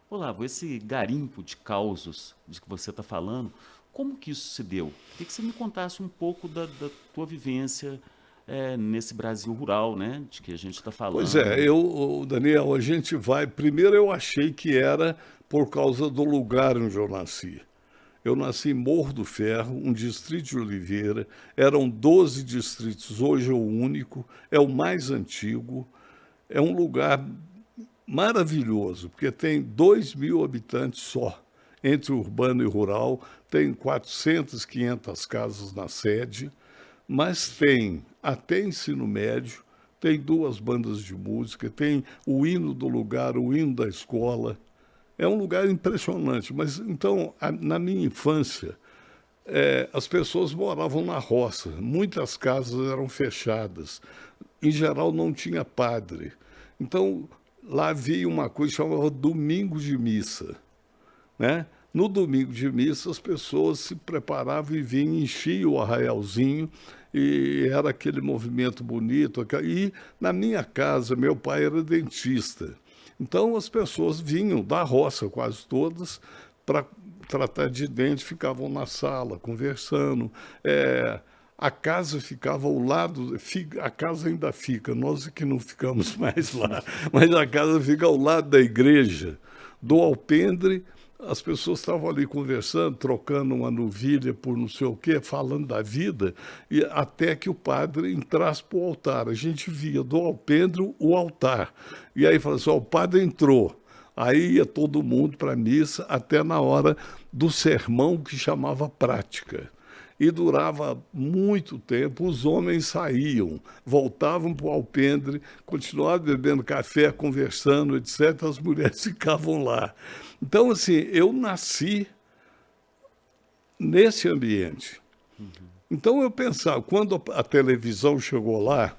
Olavo, esse garimpo de causos de que você está falando, como que isso se deu? Queria que você me contasse um pouco da tua vivência nesse Brasil rural, né? De que a gente está Pois é, falando. Daniel, a gente vai. Primeiro eu achei que era por causa do lugar onde eu nasci. Eu nasci em Morro do Ferro, um distrito de Oliveira. Eram 12 distritos, hoje é o único, é o mais antigo. É um lugar maravilhoso, porque tem 2.000 habitantes só, entre urbano e rural. Tem 400, 500 casas na sede, mas tem até ensino médio, tem duas bandas de música, tem o hino do lugar, o hino da escola. É um lugar impressionante. Mas então, na minha infância, as pessoas moravam na roça, muitas casas eram fechadas, em geral não tinha padre. Então, lá havia uma coisa que chamava domingo de missa, né? No domingo de missa, as pessoas se preparavam e vinham, enchiam o arraialzinho, e era aquele movimento bonito. E na minha casa, meu pai era dentista. Então as pessoas vinham da roça, quase todas, para tratar de dente, ficavam na sala conversando. A casa ficava ao lado, a casa ainda fica, nós é que não ficamos mais lá, mas a casa fica ao lado da igreja, do alpendre. As pessoas estavam ali conversando, trocando uma novilha por não sei o quê, falando da vida, e até que o padre entrasse para o altar. A gente via do alpendre o altar. E aí falava assim: ó, o padre entrou. Aí ia todo mundo para a missa até na hora do sermão, que chamava prática. E durava muito tempo. Os homens saíam, voltavam para o alpendre, continuavam bebendo café, conversando, etc. As mulheres ficavam lá. Então, assim, eu nasci nesse ambiente. Então, eu pensava, quando a televisão chegou lá,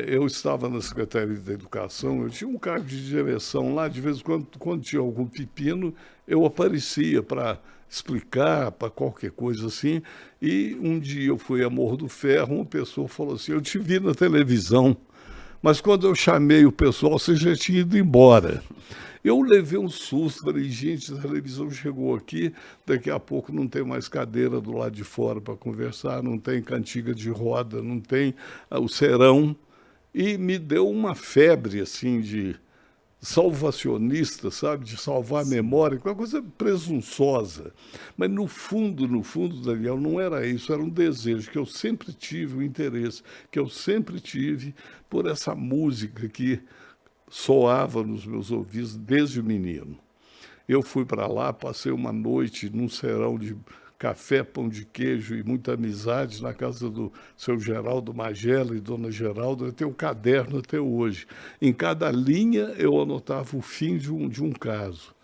eu estava na Secretaria da Educação, eu tinha um cargo de direção lá, de vez em quando tinha algum pepino, eu aparecia para explicar, para qualquer coisa assim. E um dia eu fui a Morro do Ferro, uma pessoa falou assim: eu te vi na televisão, mas quando eu chamei o pessoal, você já tinha ido embora. Eu levei um susto, falei: gente, a televisão chegou aqui, daqui a pouco não tem mais cadeira do lado de fora para conversar, não tem cantiga de roda, não tem o serão. E me deu uma febre, assim, de salvacionista, sabe? De salvar a Sim. memória, que é uma coisa presunçosa. Mas no fundo, Daniel, não era isso, era um desejo que eu sempre tive, um interesse que eu sempre tive por essa música que soava nos meus ouvidos desde menino. Eu fui para lá, passei uma noite num serão de café, pão de queijo e muita amizade na casa do seu Geraldo Magela e dona Geralda. Eu tenho um caderno até hoje. Em cada linha eu anotava o fim de um caso.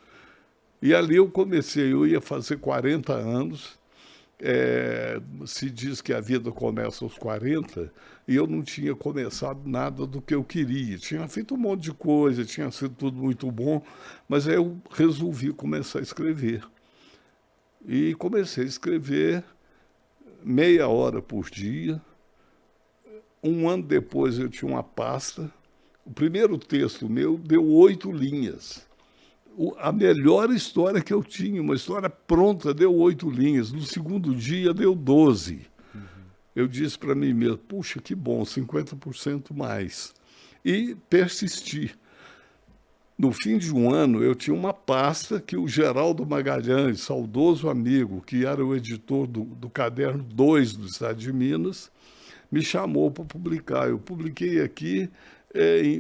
E ali eu comecei, eu ia fazer 40 anos. Se diz que a vida começa aos 40, e eu não tinha começado nada do que eu queria. Tinha feito um monte de coisa, tinha sido tudo muito bom, mas aí eu resolvi começar a escrever. E comecei a escrever meia hora por dia. Um ano depois eu tinha uma pasta. O primeiro texto meu deu 8 linhas. A melhor história que eu tinha, uma história pronta, deu 8 linhas. No segundo dia deu 12. Eu disse para mim mesmo: puxa, que bom, 50% mais. E persisti. No fim de um ano, eu tinha uma pasta que o Geraldo Magalhães, saudoso amigo, que era o editor do Caderno 2 do Estado de Minas, me chamou para publicar. Eu publiquei aqui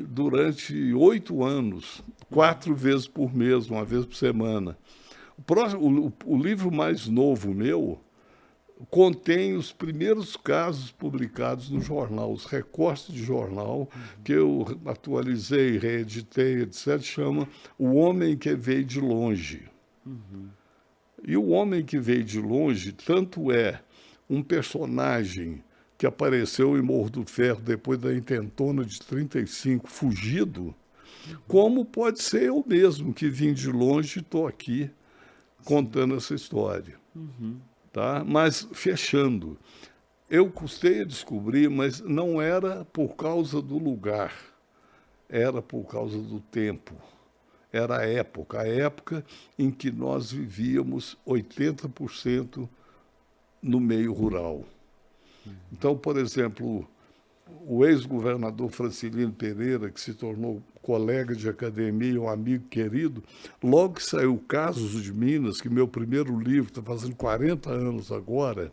durante 8 anos, 4 vezes por mês, uma vez por semana. O livro mais novo meu contém os primeiros casos publicados no jornal, os recortes de jornal, que eu atualizei, reeditei, etc., chama O Homem que Veio de Longe. E o Homem que Veio de Longe, tanto é um personagem que apareceu em Morro do Ferro depois da intentona de 35, fugido, como pode ser eu mesmo, que vim de longe e estou aqui contando essa história. Tá? Mas, fechando, eu custei a descobrir, mas não era por causa do lugar, era por causa do tempo. era a época em que nós vivíamos 80% no meio rural. Então, por exemplo, o ex-governador Francilino Pereira, que se tornou colega de academia, um amigo querido, logo que saiu Casos de Minas, que meu primeiro livro, está fazendo 40 anos agora,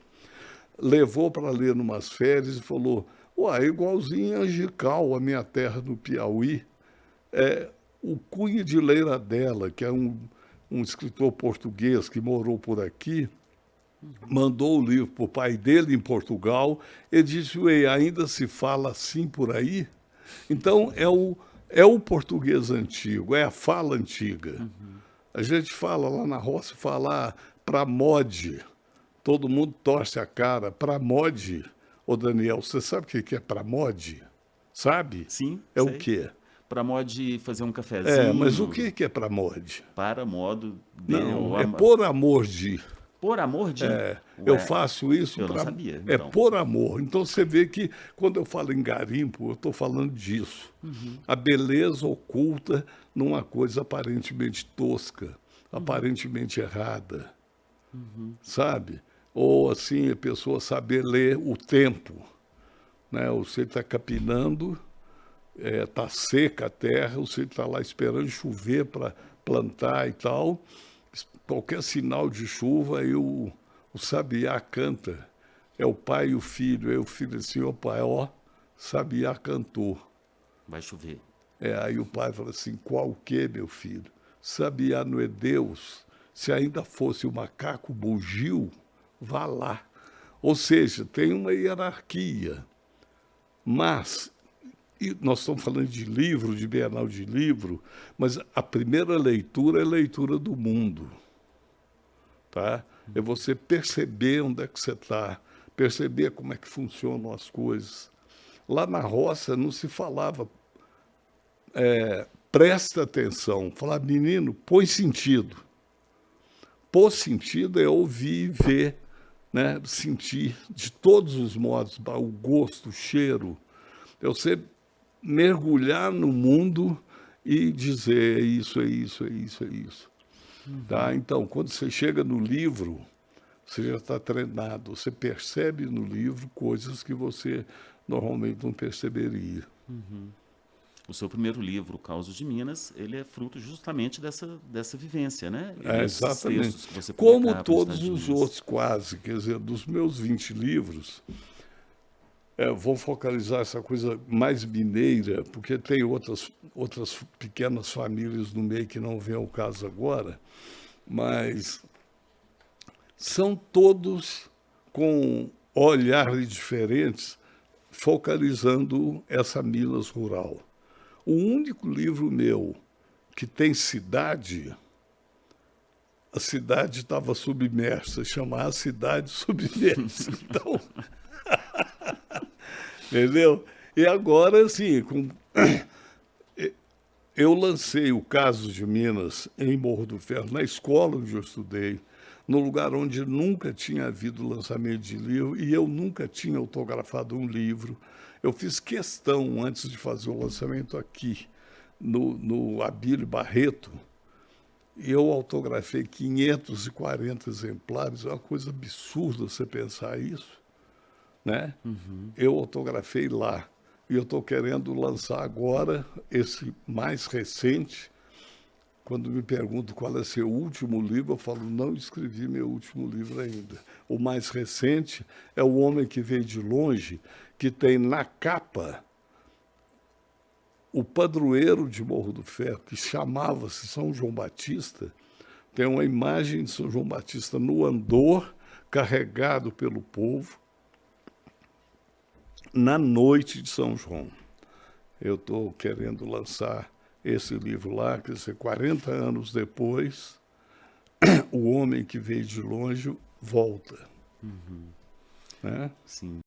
levou para ler numas férias e falou: uai, igualzinho a Angical, a minha terra no Piauí. O Cunha de Leiradela, que é um escritor português que morou por aqui, mandou o livro para o pai dele em Portugal. Ele disse: ué, ainda se fala assim por aí? Então, é o português antigo, é a fala antiga. A gente fala lá na roça, fala para mod. Todo mundo torce a cara. Para mod. Ô, Daniel, você sabe o que é para mod? Sabe? Sim, É sei. o quê? Para mod fazer um cafezinho. Mas o que é para mod? Para modo de... Não, é por amor de. Por amor de... Eu faço isso eu não sabia, É então. por amor. Então você vê que quando eu falo em garimpo, eu estou falando disso. A beleza oculta numa coisa aparentemente tosca, aparentemente errada, sabe? Ou assim, a pessoa saber ler o tempo, né? Você está capinando, está seca a terra, você está lá esperando chover para plantar e tal. Qualquer sinal de chuva, aí o sabiá canta. É o pai e o filho. Aí o filho assim: ó pai, ó, sabiá cantou. Vai chover. Aí o pai fala assim: qual o quê, meu filho? Sabiá não é Deus. Se ainda fosse o macaco bugio, vá lá. Ou seja, tem uma hierarquia. Mas e nós estamos falando de livro, de Bienal de Livro, mas a primeira leitura é a leitura do mundo. Tá? É você perceber onde é que você está, perceber como é que funcionam as coisas. Lá na roça não se falava, presta atenção, falava: menino, põe sentido. Pôr sentido é ouvir e ver, né? Sentir de todos os modos, o gosto, o cheiro. É você mergulhar no mundo e dizer: é isso, é isso, é isso, é isso. Tá? Então, quando você chega no livro, você já está treinado, você percebe no livro coisas que você normalmente não perceberia. O seu primeiro livro, Causos de Minas, ele é fruto justamente dessa vivência, né? Esses Exatamente. textos que você Como publicava no todos Estado de os Minas. outros, quase. Quer dizer, dos meus 20 livros, vou focalizar essa coisa mais mineira, porque tem outras pequenas famílias no meio que não vem ao caso agora, mas são todos com olhares diferentes, focalizando essa Minas rural. O único livro meu que tem cidade, a cidade estava submersa, chamava Cidade Submersa. Então, entendeu? E agora, assim, eu lancei o Caso de Minas em Morro do Ferro, na escola onde eu estudei, no lugar onde nunca tinha havido lançamento de livro, e eu nunca tinha autografado um livro. Eu fiz questão, antes de fazer o lançamento aqui, no Abílio Barreto, eu autografei 540 exemplares. É uma coisa absurda você pensar isso, né? Eu autografei lá. E eu estou querendo lançar agora esse mais recente. Quando me perguntam qual é seu último livro, eu falo: não escrevi meu último livro ainda. O mais recente é O Homem que Veio de Longe, que tem na capa o padroeiro de Morro do Ferro, que chamava-se São João Batista. Tem uma imagem de São João Batista no andor, carregado pelo povo, na noite de São João. Eu estou querendo lançar esse livro lá, quer dizer, 40 anos depois, O Homem que Veio de Longe volta. Né? Sim.